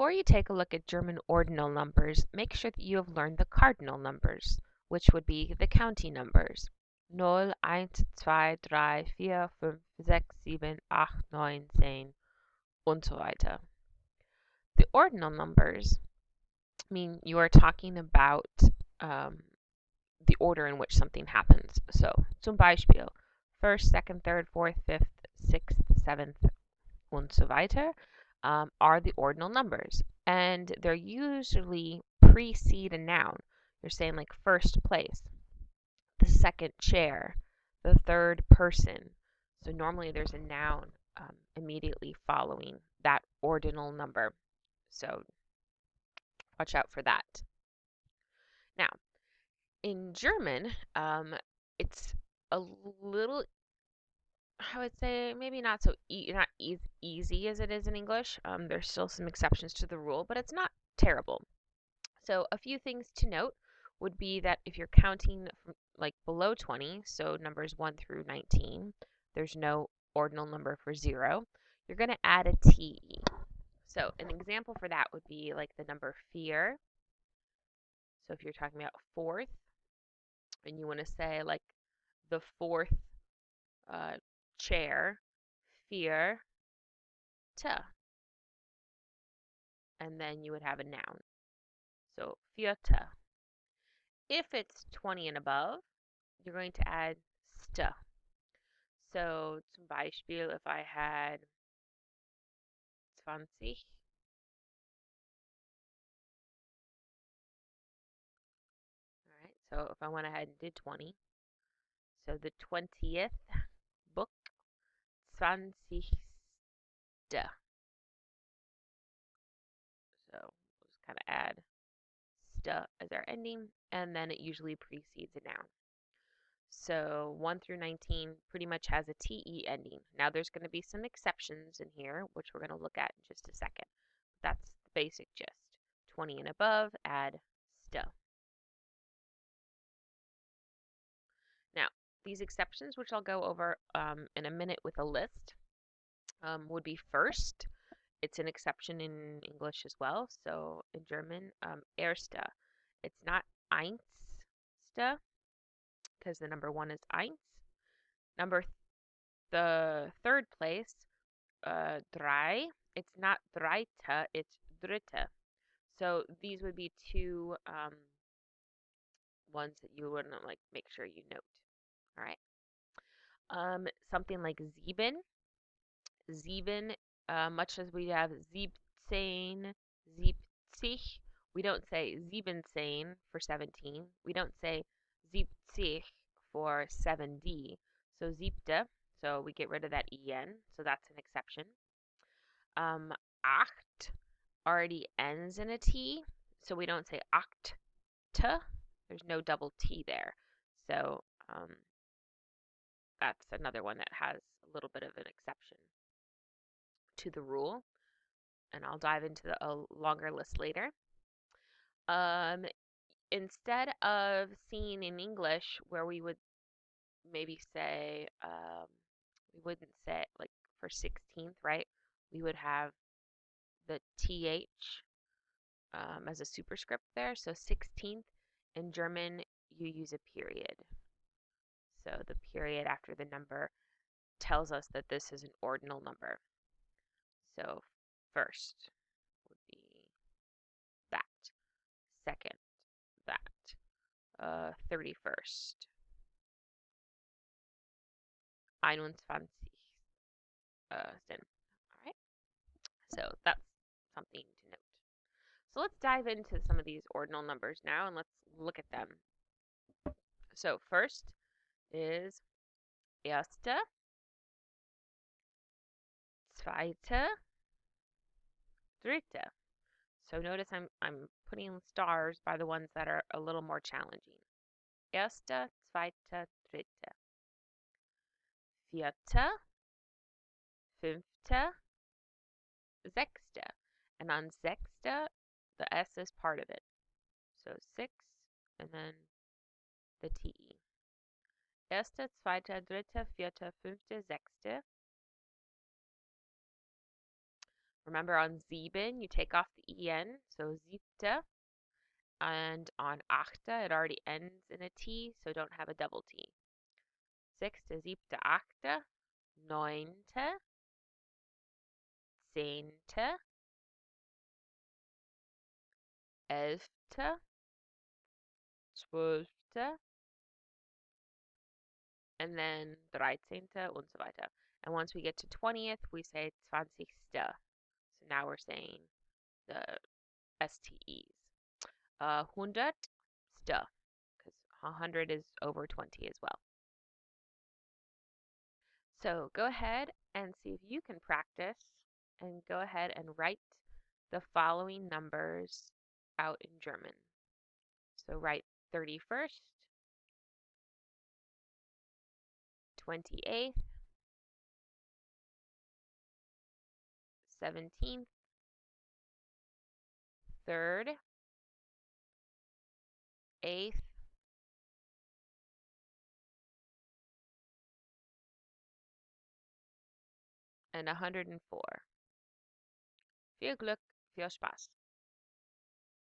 Before you take a look at German ordinal numbers, make sure that you have learned the cardinal numbers, which would be the county numbers. 0, 1, 2, 3, 4, 5, 6, 7, 8, 9, 10 und so weiter. The ordinal numbers mean you are talking about the order in which something happens. So, zum Beispiel, first, second, third, fourth, fifth, sixth, seventh, und so weiter are the ordinal numbers. And they're usually precede a noun. You're saying like first place, the second chair, the third person. So normally there's a noun immediately following that ordinal number. So watch out for that. Now, in German, it's a little, I would say, maybe not so not easy as it is in English. There's still some exceptions to the rule, but it's not terrible. So a few things to note would be that if you're counting from like below 20, so numbers 1 through 19, there's no ordinal number for 0. You're going to add a TE. So an example for that would be like the number fear. So if you're talking about fourth, and you want to say like the fourth chair, fear, ta, and then you would have a noun. So vierte. If it's 20 and above, you're going to add sta. So zum Beispiel, if I had 20, all right, so if I went ahead and did 20, so the 20th book, 20ste. So we'll just kind of add sta as our ending, and then it usually precedes a noun. So 1 through 19 pretty much has a TE ending. Now there's going to be some exceptions in here, which we're going to look at in just a second. That's the basic gist. 20 and above, add sta. Now, these exceptions, which I'll go over in a minute with a list, would be first. It's an exception in English as well. So in German, erster. It's not einste, because the number 1 is eins. The third place, drei. It's not dreite, it's dritte. So these would be two ones that you want to like make sure you note. All right. Something like sieben. Sieben, much as we have 17, 70, we don't say 17 for 17. We don't say 70 for 7D. So siebte, so we get rid of that en, so that's an exception. Acht already ends in a T, so we don't say achte. There's no double T there. So that's another one that has a little bit of an exception to the rule. And I'll dive into a longer list later. Instead of seeing in English where we would maybe say, we wouldn't say like for 16th, right? We would have the TH as a superscript there. So 16th in German, you use a period. So the period after the number tells us that this is an ordinal number. So first would be that. Second, that. 31st. 21. Sin. All right. So that's something to note. So let's dive into some of these ordinal numbers now and let's look at them. So first is erste, zweite, dritte. So notice I'm putting stars by the ones that are a little more challenging. Erste, zweite, dritte. Vierte, fünfte, sechste. And on sechste, the S is part of it. So 6 and then the TE. Erste, zweite, dritte, vierte, fünfte, sechste. Remember on sieben, you take off the en, so siebte. And on achte, it already ends in a T, so don't have a double T. Sechste, siebte, achte, neunte, zehnte, elfte, zwölfte, and then dreizehnte und so weiter. And once we get to 20th, we say zwanzigste. So now we're saying the STEs. Hundertste, because 100 is over 20 as well. So go ahead and see if you can practice and go ahead and write the following numbers out in German. So write 31st, 28th, 17th, 3rd, 8th, and 104. Viel Glück, viel Spaß.